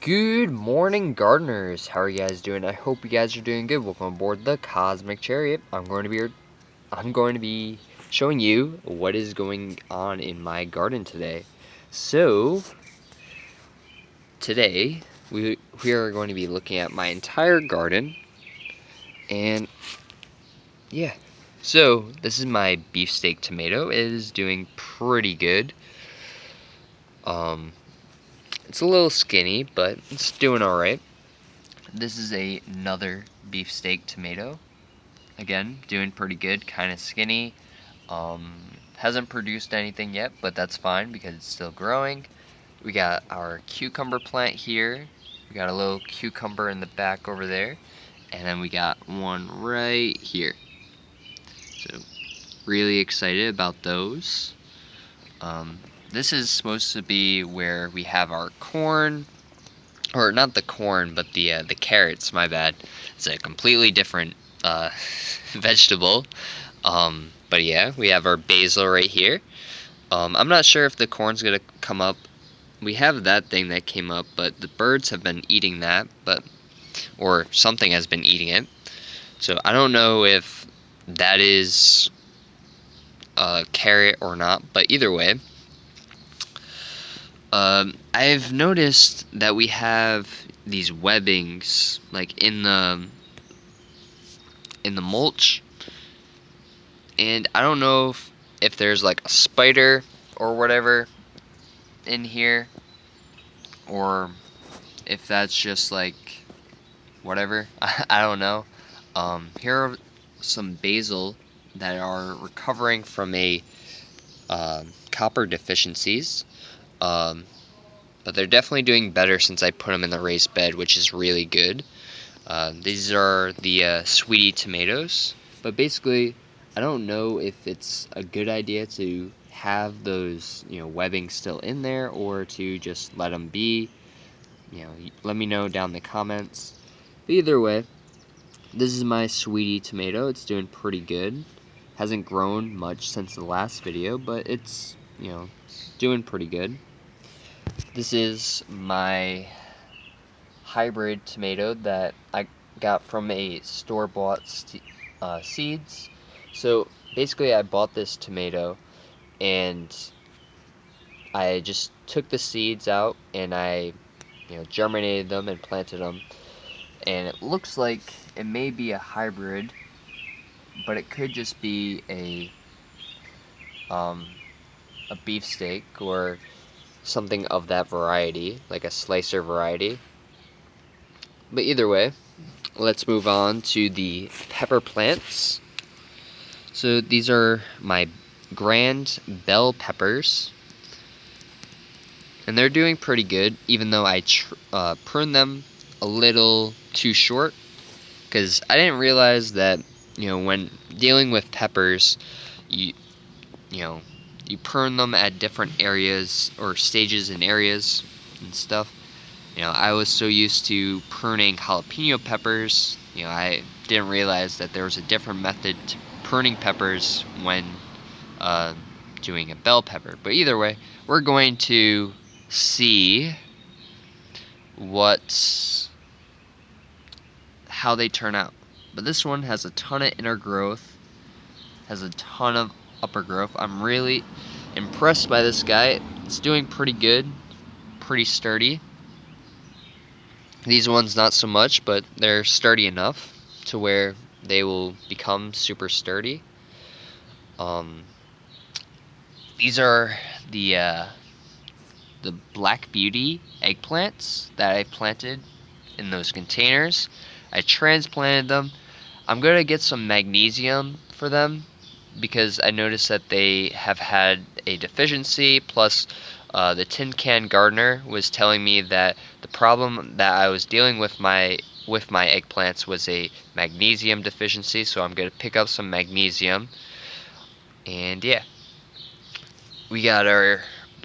Good morning, gardeners. How are you guys doing? I hope you guys are doing good. Welcome aboard the Cosmic Chariot. I'm going to be showing you what is going on in my garden today. So today we are going to be looking at my entire garden, and yeah. So this is my beefsteak tomato. It is doing pretty good. It's a little skinny, but it's doing all right. This is another beefsteak tomato. Again, doing pretty good, kind of skinny. Hasn't produced anything yet, but that's fine because it's still growing. We got our cucumber plant here. We got a little cucumber in the back over there. And then we got one right here. So, really excited about those. This is supposed to be where we have our corn. Or not the corn, but the carrots, my bad. It's a completely different vegetable. But yeah, we have our basil right here. I'm not sure if the corn's gonna come up. We have that thing that came up, but the birds have been eating that, or something has been eating it. So I don't know if that is a carrot or not, but either way, I've noticed that we have these webbings like in the mulch, and I don't know if there's like a spider or whatever in here, or if that's just like whatever. I don't know. Here are some basil that are recovering from a copper deficiencies, but they're definitely doing better since I put them in the raised bed, which is really good. These are the sweetie tomatoes, but basically I don't know if it's a good idea to have those webbing still in there or to just let them be. Let me know down in the comments. But either way, this is my sweetie tomato. It's doing pretty good. Hasn't grown much since the last video, but it's doing pretty good. This is my hybrid tomato that I got from a store-bought seeds. So basically I bought this tomato and I just took the seeds out and I germinated them and planted them, and it looks like it may be a hybrid, but it could just be a beefsteak or something of that variety, like a slicer variety. But either way, let's move on to the pepper plants. So these are my grand bell peppers, and they're doing pretty good, even though I pruned them a little too short, because I didn't realize that when dealing with peppers, you prune them at different areas or stages and areas and stuff. I was so used to pruning jalapeno peppers, I didn't realize that there was a different method to pruning peppers when doing a bell pepper. But either way, we're going to see how they turn out. But this one has a ton of inner growth, has a ton of upper growth. I'm really impressed by this guy. It's doing pretty good, pretty sturdy. These ones not so much, but they're sturdy enough to where they will become super sturdy. These are the Black Beauty eggplants that I planted in those containers. I transplanted them. I'm going to get some magnesium for them because I noticed that they have had a deficiency, plus the tin can gardener was telling me that the problem that I was dealing with my eggplants was a magnesium deficiency, so I'm going to pick up some magnesium. And yeah, we got our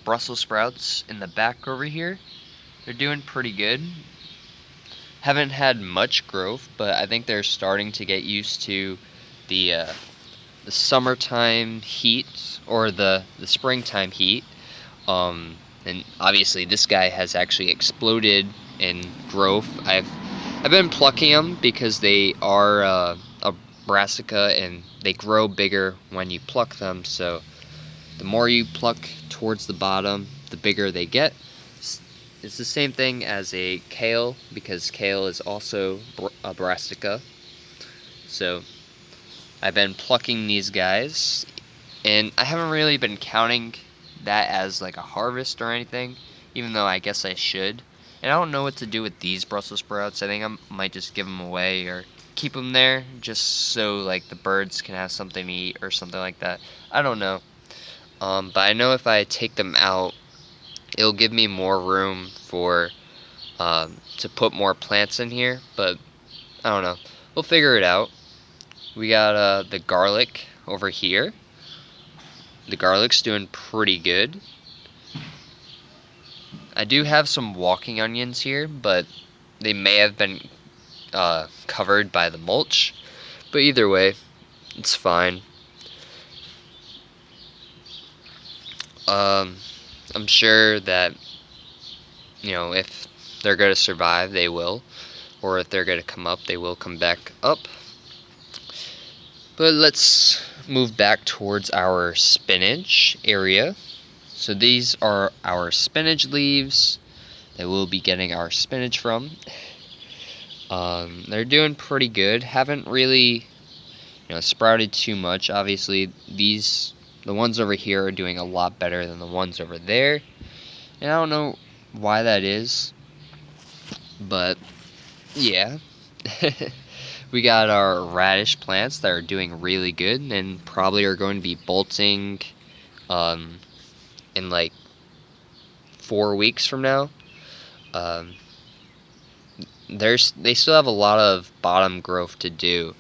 Brussels sprouts in the back over here. They're doing pretty good. Haven't had much growth, but I think they're starting to get used to the summertime heat or the springtime heat. And obviously this guy has actually exploded in growth. I've been plucking them because they are a brassica and they grow bigger when you pluck them. So the more you pluck towards the bottom, the bigger they get. It's the same thing as a kale, because kale is also a brassica. So I've been plucking these guys, and I haven't really been counting that as like a harvest or anything, even though I guess I should. And I don't know what to do with these Brussels sprouts. I think I might just give them away or keep them there just so like the birds can have something to eat or something like that. I don't know. But I know if I take them out, it'll give me more room for to put more plants in here. But I don't know. We'll figure it out. We got the garlic over here. The garlic's doing pretty good. I do have some walking onions here, but they may have been covered by the mulch. But either way, it's fine. I'm sure that, you know, if they're going to survive, they will. Or if they're going to come up, they will come back up. But let's move back towards our spinach area. So these are our spinach leaves that we'll be getting our spinach from. They're doing pretty good. Haven't really, sprouted too much. Obviously, the ones over here are doing a lot better than the ones over there. And I don't know why that is, but yeah. We got our radish plants that are doing really good and probably are going to be bolting in like 4 weeks from now. They still have a lot of bottom growth to do.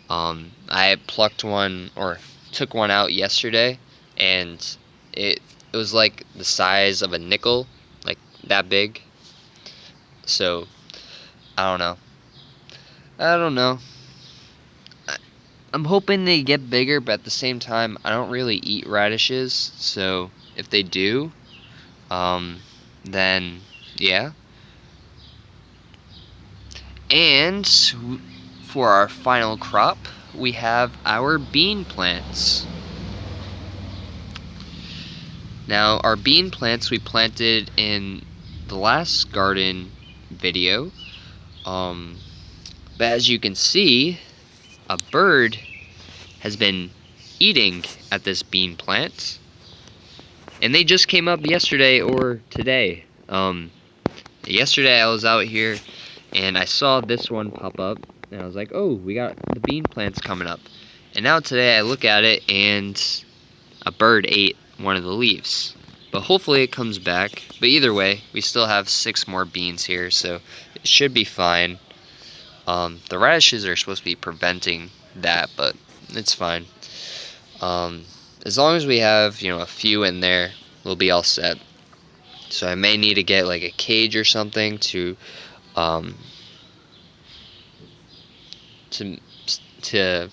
I plucked one or took one out yesterday, and it was like the size of a nickel, like that big. So I don't know. I'm hoping they get bigger, but at the same time, I don't really eat radishes. So if they do, then yeah. And for our final crop, we have our bean plants. Now, our bean plants we planted in the last garden video. But as you can see, a bird has been eating at this bean plant. And they just came up yesterday or today. Yesterday I was out here and I saw this one pop up, and I was like, oh, we got the bean plants coming up. And now today I look at it and a bird ate one of the leaves. But hopefully it comes back. But either way, we still have 6 more beans here, so it should be fine. The radishes are supposed to be preventing that, but it's fine. As long as we have, a few in there, we'll be all set. So I may need to get like a cage or something to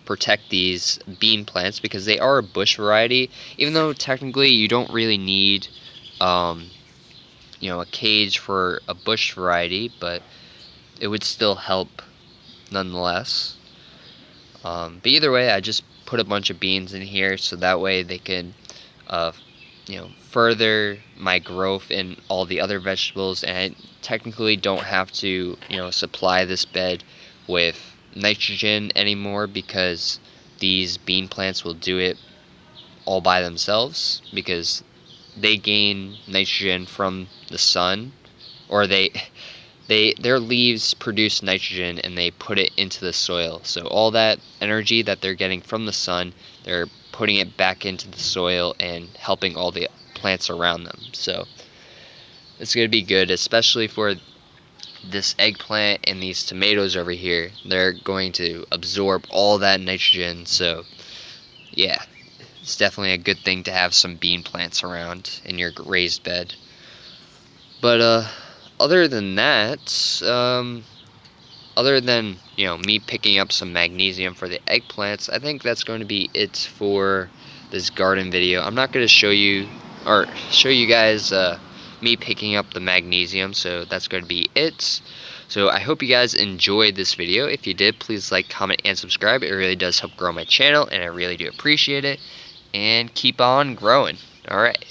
protect these bean plants, because they are a bush variety. Even though technically you don't really need, a cage for a bush variety, but it would still help nonetheless. But either way, I just put a bunch of beans in here so that way they can, further my growth in all the other vegetables, and I technically don't have to, supply this bed with nitrogen anymore, because these bean plants will do it all by themselves, because they gain nitrogen from the sun, or their leaves produce nitrogen and they put it into the soil. So all that energy that they're getting from the sun, they're putting it back into the soil and helping all the plants around them. So it's going to be good, especially for this eggplant and these tomatoes over here. They're going to absorb all that nitrogen. So yeah, it's definitely a good thing to have some bean plants around in your raised bed. But other than that, other than, me picking up some magnesium for the eggplants, I think that's going to be it for this garden video. I'm not going to show you guys me picking up the magnesium, so that's going to be it. So I hope you guys enjoyed this video. If you did, please like, comment, and subscribe. It really does help grow my channel, and I really do appreciate it. And keep on growing. Alright.